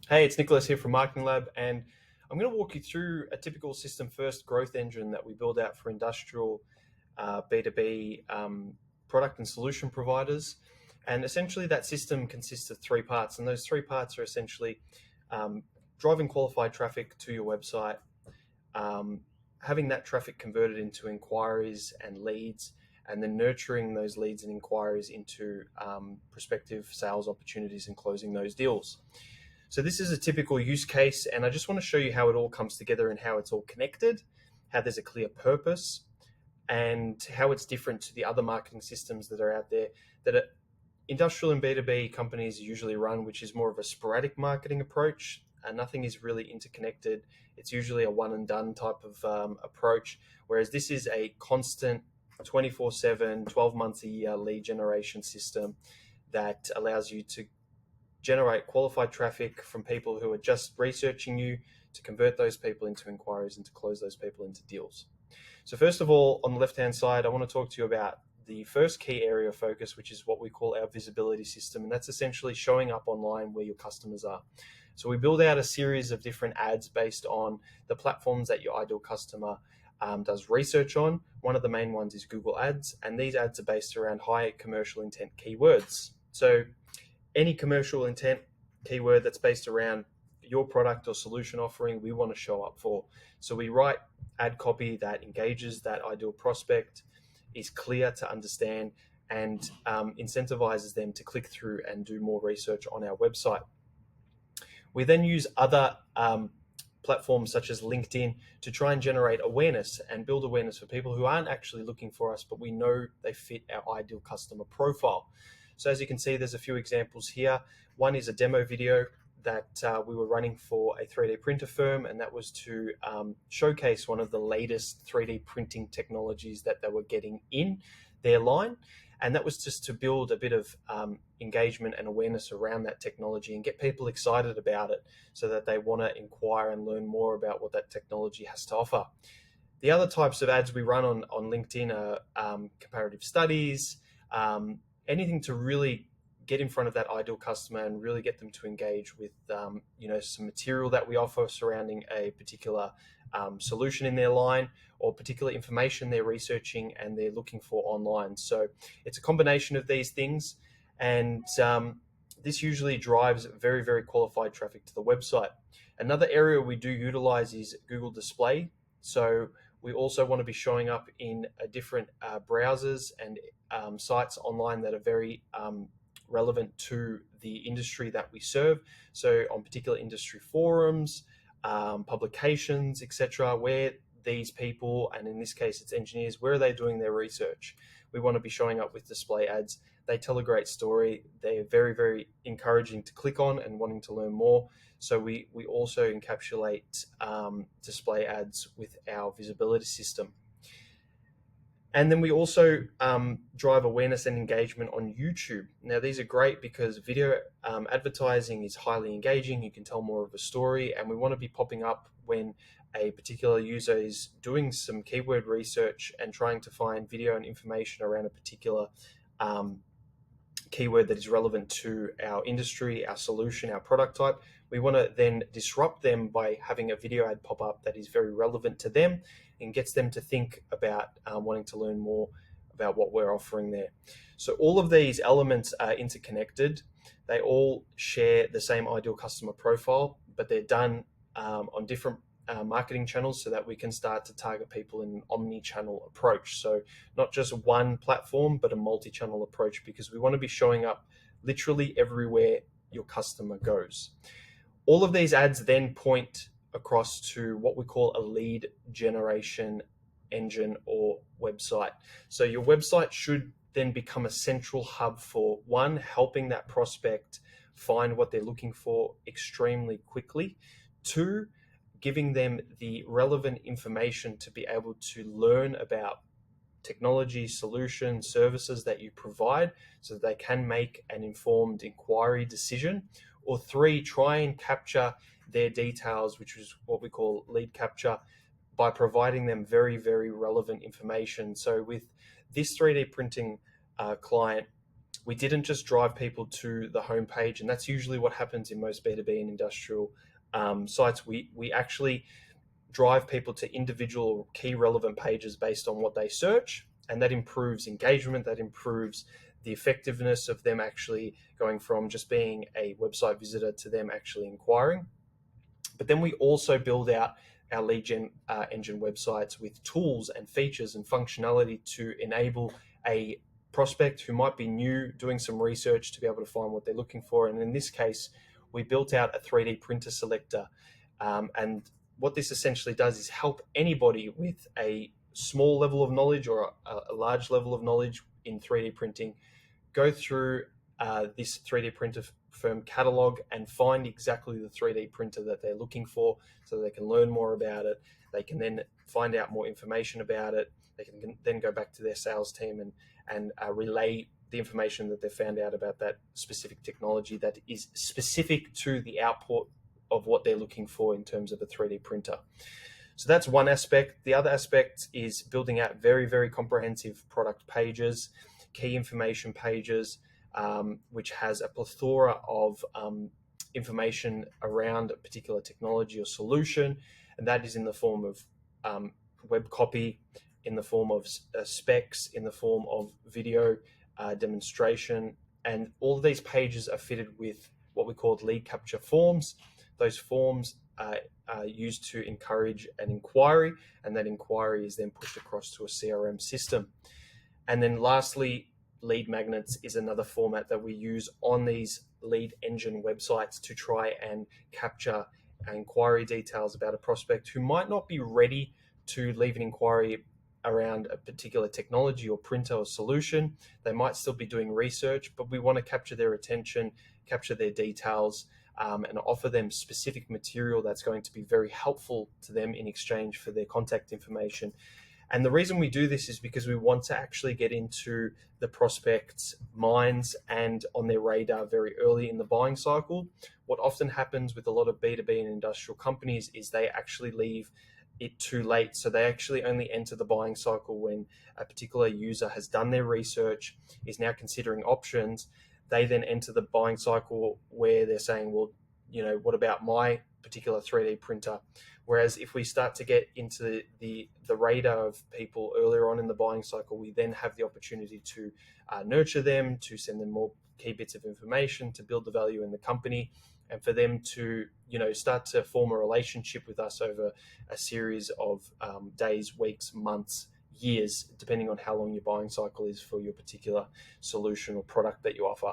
Hey, it's Nicholas here from Marketing Lab, and I'm going to walk you through a typical system first growth engine that we build out for industrial B2B product and solution providers. And essentially, that system consists of three parts, and those three parts are essentially um, driving qualified traffic to your website, um, having that traffic converted into inquiries and leads, and then nurturing those leads and inquiries into prospective sales opportunities and closing those deals. So this is a typical use case, and I just want to show you how it all comes together and how it's all connected, how there's a clear purpose, and how it's different to the other marketing systems that are out there that industrial and B2B companies usually run, which is more of a sporadic marketing approach. Nothing is really interconnected. It's usually a one and done type of approach, whereas this is a constant 24/7, 12 months a year lead generation system that allows you to generate qualified traffic from people who are just researching you, to convert those people into inquiries and to close those people into deals. So first of all, on the left-hand side, I want to talk to you about the first key area of focus, which is what we call our visibility system. And that's essentially showing up online where your customers are. So we build out a series of different ads based on the platforms that your ideal customer does research on. One of the main ones is Google Ads, and these ads are based around high commercial intent keywords. So any commercial intent keyword that's based around your product or solution offering, we want to show up for. So we write ad copy that engages that ideal prospect, is clear to understand, and incentivizes them to click through and do more research on our website. We then use other platforms such as LinkedIn to try and generate awareness and build awareness for people who aren't actually looking for us, but we know they fit our ideal customer profile. So as you can see, there's a few examples here. One is a demo video that we were running for a 3D printer firm, and that was to showcase one of the latest 3D printing technologies that they were getting in their line. And that was just to build a bit of engagement and awareness around that technology and get people excited about it so that they want to inquire and learn more about what that technology has to offer. The other types of ads we run on LinkedIn are comparative studies, anything to really get in front of that ideal customer and really get them to engage with some material that we offer surrounding a particular solution in their line or particular information they're researching and they're looking for online. So it's a combination of these things, and this usually drives very, very qualified traffic to the website. Another area we do utilize is Google Display. So we also want to be showing up in different browsers and sites online that are very relevant to the industry that we serve. So on particular industry forums, publications, etc., where these people, and in this case it's engineers, where are they doing their research? We want to be showing up with display ads. They tell a great story. They're very, very encouraging to click on and wanting to learn more. So we also encapsulate display ads with our visibility system. And then we also drive awareness and engagement on YouTube. Now, these are great because video advertising is highly engaging. You can tell more of a story, and we want to be popping up when a particular user is doing some keyword research and trying to find video and information around a particular keyword that is relevant to our industry, our solution, our product type. We want to then disrupt them by having a video ad pop up that is very relevant to them and gets them to think about wanting to learn more about what we're offering there. So all of these elements are interconnected. They all share the same ideal customer profile, but they're done on different marketing channels so that we can start to target people in an omni-channel approach. So not just one platform, but a multi-channel approach, because we want to be showing up literally everywhere your customer goes. All of these ads then point across to what we call a lead generation engine or website. So your website should then become a central hub for, one, helping that prospect find what they're looking for extremely quickly. Two, giving them the relevant information to be able to learn about technology, solutions, services that you provide so that they can make an informed inquiry decision. Or three, try and capture their details, which is what we call lead capture, by providing them very, very relevant information. So with this 3D printing client, we didn't just drive people to the homepage, and that's usually what happens in most B2B and industrial sites. We actually drive people to individual key relevant pages based on what they search, and that improves engagement, that improves the effectiveness of them actually going from just being a website visitor to them actually inquiring. But then we also build out our lead gen engine websites with tools and features and functionality to enable a prospect who might be new doing some research to be able to find what they're looking for. And in this case, we built out a 3D printer selector. And what this essentially does is help anybody with a small level of knowledge or a large level of knowledge in 3D printing go through this 3D printer firm catalog and find exactly the 3D printer that they're looking for, so they can learn more about it. They can then find out more information about it. They can then go back to their sales team and relay the information that they found out about that specific technology that is specific to the output of what they're looking for in terms of a 3D printer. So that's one aspect. The other aspect is building out very, very comprehensive product pages, key information pages, which has a plethora of information around a particular technology or solution. And that is in the form of web copy, in the form of specs, in the form of video demonstration. And all of these pages are fitted with what we call lead capture forms. Those forms are used to encourage an inquiry, and that inquiry is then pushed across to a CRM system. And then lastly, lead magnets is another format that we use on these lead engine websites to try and capture inquiry details about a prospect who might not be ready to leave an inquiry around a particular technology or printer or solution. They might still be doing research, but we want to capture their attention, capture their details, and offer them specific material that's going to be very helpful to them in exchange for their contact information. And the reason we do this is because we want to actually get into the prospects' minds and on their radar very early in the buying cycle. What often happens with a lot of B2B and industrial companies is they actually leave it too late. So they actually only enter the buying cycle when a particular user has done their research, is now considering options. They then enter the buying cycle where they're saying, well, what about my particular 3D printer? Whereas if we start to get into the radar of people earlier on in the buying cycle, we then have the opportunity to nurture them, to send them more key bits of information, to build the value in the company, and for them to start to form a relationship with us over a series of days, weeks, months, years, depending on how long your buying cycle is for your particular solution or product that you offer.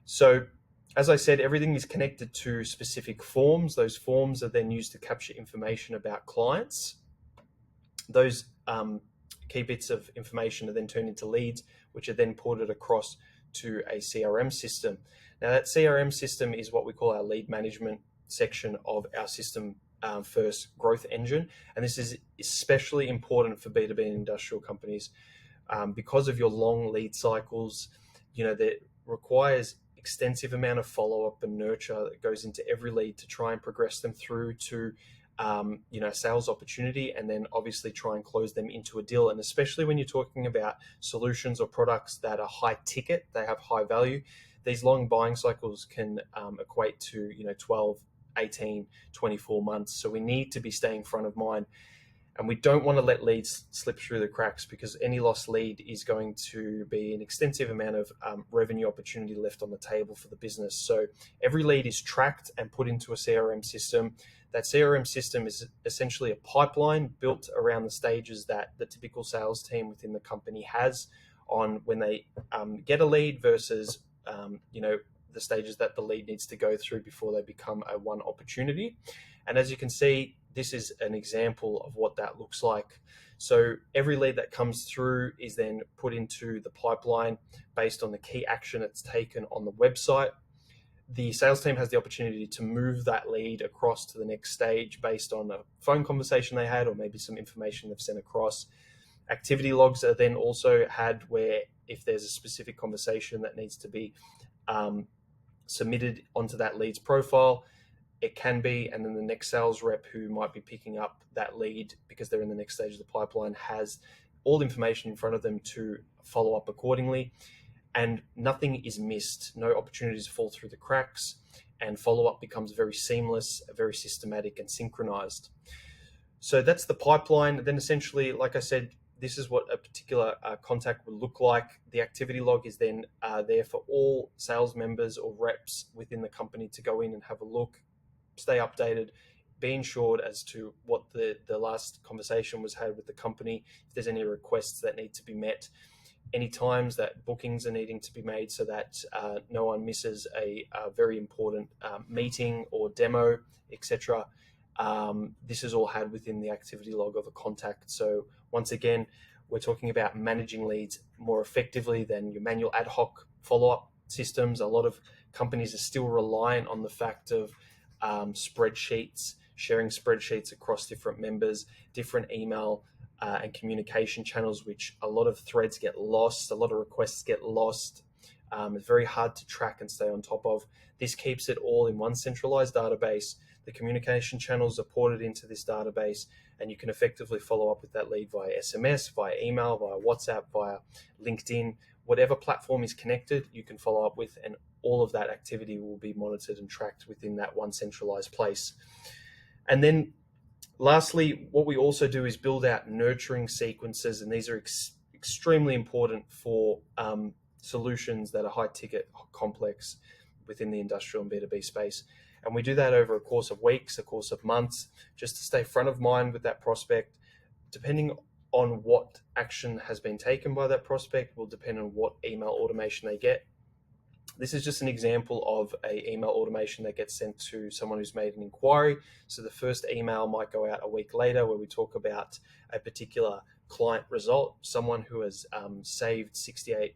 So as I said, everything is connected to specific forms. Those forms are then used to capture information about clients. Those key bits of information are then turned into leads, which are then ported across to a CRM system. Now, that CRM system is what we call our lead management section of our system first growth engine. And this is especially important for B2B and industrial companies because of your long lead cycles. That requires extensive amount of follow-up and nurture that goes into every lead to try and progress them through to sales opportunity, and then obviously try and close them into a deal. And especially when you're talking about solutions or products that are high ticket, they have high value, these long buying cycles can equate to 12, 18, 24 months. So we need to be staying front of mind. And we don't want to let leads slip through the cracks, because any lost lead is going to be an extensive amount of revenue opportunity left on the table for the business. So every lead is tracked and put into a CRM system. That CRM system is essentially a pipeline built around the stages that the typical sales team within the company has on when they get a lead versus the stages that the lead needs to go through before they become a one opportunity. And as you can see, this is an example of what that looks like. So every lead that comes through is then put into the pipeline based on the key action it's taken on the website. The sales team has the opportunity to move that lead across to the next stage based on a phone conversation they had, or maybe some information they've sent across. Activity logs are then also had, where if there's a specific conversation that needs to be submitted onto that lead's profile, it can be, and then the next sales rep who might be picking up that lead because they're in the next stage of the pipeline has all the information in front of them to follow up accordingly. and nothing is missed. No opportunities fall through the cracks, and follow-up becomes very seamless, very systematic and synchronized. So that's the pipeline. Then essentially, like I said, this is what a particular contact would look like. The activity log is then there for all sales members or reps within the company to go in and have a look, stay updated, be ensured as to what the last conversation was had with the company, if there's any requests that need to be met, any times that bookings are needing to be made so that no one misses a very important meeting or demo, etc. This is all had within the activity log of a contact. So once again, we're talking about managing leads more effectively than your manual ad hoc follow-up systems. A lot of companies are still reliant on the fact of spreadsheets, sharing spreadsheets across different members, different email and communication channels, which a lot of threads get lost, a lot of requests get lost. It's very hard to track and stay on top of. This keeps it all in one centralized database. The communication channels are ported into this database, and you can effectively follow up with that lead via SMS, via email, via WhatsApp, via LinkedIn. Whatever platform is connected, you can follow up with, and all of that activity will be monitored and tracked within that one centralized place. And then lastly, what we also do is build out nurturing sequences, and these are extremely important for solutions that are high ticket, complex within the industrial and B2B space. And we do that over a course of weeks, a course of months, just to stay front of mind with that prospect. Depending on what action has been taken by that prospect will depend on what email automation they get. This is just an example of a email automation that gets sent to someone who's made an inquiry. So the first email might go out a week later where we talk about a particular client result, someone who has saved 68%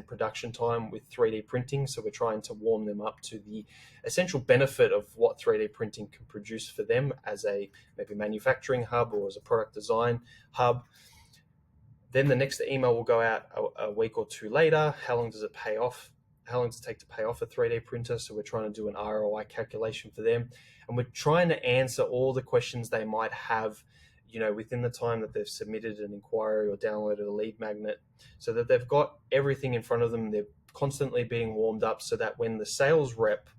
production time with 3D printing. So we're trying to warm them up to the essential benefit of what 3D printing can produce for them as a maybe manufacturing hub or as a product design hub. Then the next email will go out a week or two later. How long does it pay off? How long does it take to pay off a 3D printer? So we're trying to do an ROI calculation for them. And we're trying to answer all the questions they might have, within the time that they've submitted an inquiry or downloaded a lead magnet, so that they've got everything in front of them. They're constantly being warmed up so that when the sales rep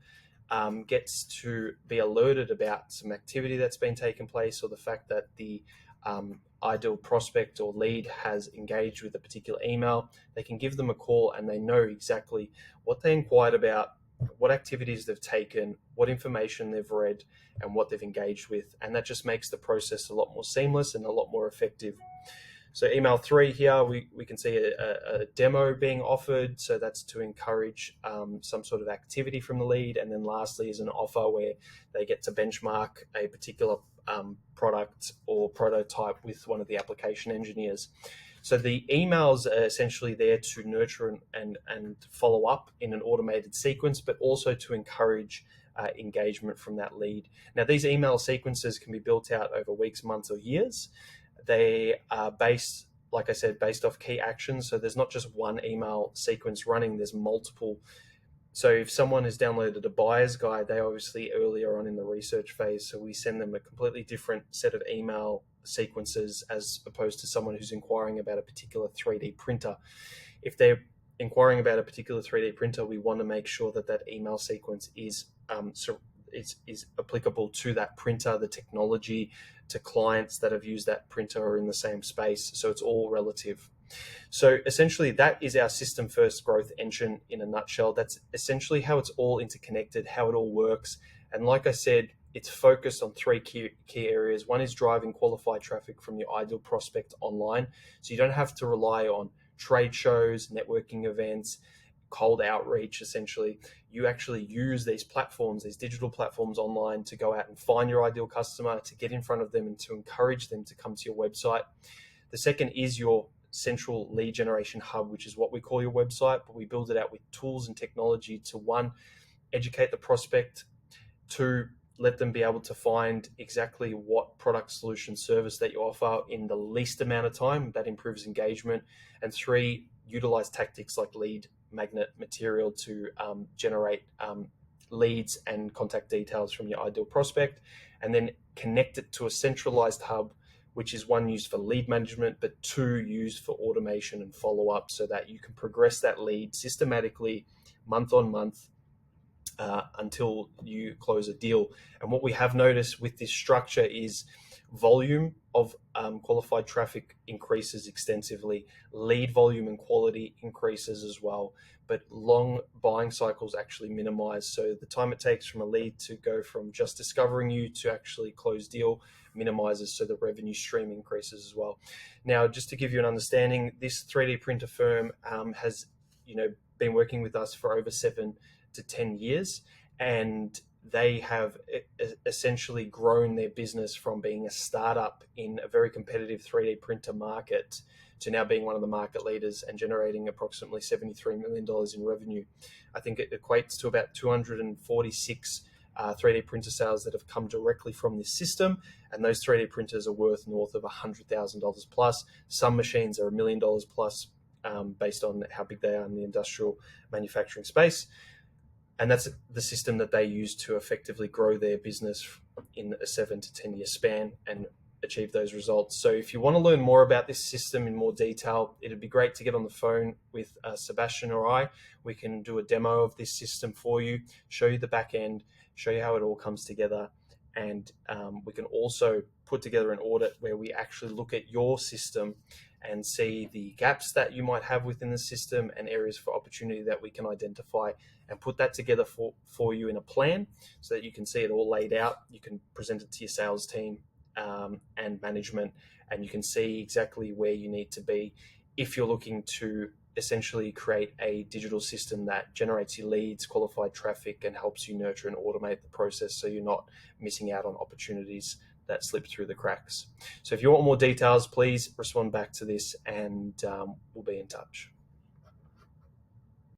gets to be alerted about some activity that's been taking place, or the fact that the ideal prospect or lead has engaged with a particular email, they can give them a call and they know exactly what they inquired about, what activities they've taken, what information they've read, and what they've engaged with. And that just makes the process a lot more seamless and a lot more effective. So email 3 here, we can see a demo being offered. So that's to encourage some sort of activity from the lead. And then lastly is an offer where they get to benchmark a particular product or prototype with one of the application engineers. So the emails are essentially there to nurture and follow up in an automated sequence, but also to encourage engagement from that lead. Now, these email sequences can be built out over weeks, months, or years. They are based, like I said, based off key actions. So there's not just one email sequence running, there's multiple. So if someone has downloaded a buyer's guide, they obviously earlier on in the research phase, so we send them a completely different set of email sequences as opposed to someone who's inquiring about a particular 3D printer. If they're inquiring about a particular 3D printer, we want to make sure that that email sequence is applicable to that printer, the technology, to clients that have used that printer or in the same space. So it's all relative. So essentially that is our system first growth engine in a nutshell. That's essentially how it's all interconnected, how it all works. And like I said, it's focused on 3 key areas. One is driving qualified traffic from your ideal prospect online. So you don't have to rely on trade shows, networking events, cold outreach. Essentially, you actually use these platforms, these digital platforms online, to go out and find your ideal customer, to get in front of them and to encourage them to come to your website. The second is your central lead generation hub, which is what we call your website, but we build it out with tools and technology to, 1, educate the prospect, 2, let them be able to find exactly what product, solution, service that you offer in the least amount of time. That improves engagement. And 3, utilize tactics like lead magnet material to generate leads and contact details from your ideal prospect, and then connect it to a centralized hub which is one used for lead management, but two used for automation and follow-up, so that you can progress that lead systematically month on month until you close a deal. And what we have noticed with this structure is volume of qualified traffic increases extensively, lead volume and quality increases as well, but long buying cycles actually minimize. So the time it takes from a lead to go from just discovering you to actually close deal minimizes, so the revenue stream increases as well. Now, just to give you an understanding, this 3D printer firm has been working with us for over 7 to 10 years, and they have essentially grown their business from being a startup in a very competitive 3D printer market to now being one of the market leaders and generating approximately $73 million in revenue. I think it equates to about 246 3D printer sales that have come directly from this system, and those 3D printers are worth north of $100,000 plus. Some machines are $1 million plus, based on how big they are in the industrial manufacturing space. And that's the system that they use to effectively grow their business in a 7 to 10 year span and achieve those results. So if you want to learn more about this system in more detail, it'd be great to get on the phone with Sebastian or I. We can do a demo of this system for you, show you the back end, show you how it all comes together. And we can also put together an audit where we actually look at your system and see the gaps that you might have within the system and areas for opportunity that we can identify, and put that together for you in a plan so that you can see it all laid out. You can present it to your sales team and management, and you can see exactly where you need to be if you're looking to essentially create a digital system that generates your leads, qualified traffic, and helps you nurture and automate the process so you're not missing out on opportunities that slip through the cracks. So if you want more details, please respond back to this, and we'll be in touch.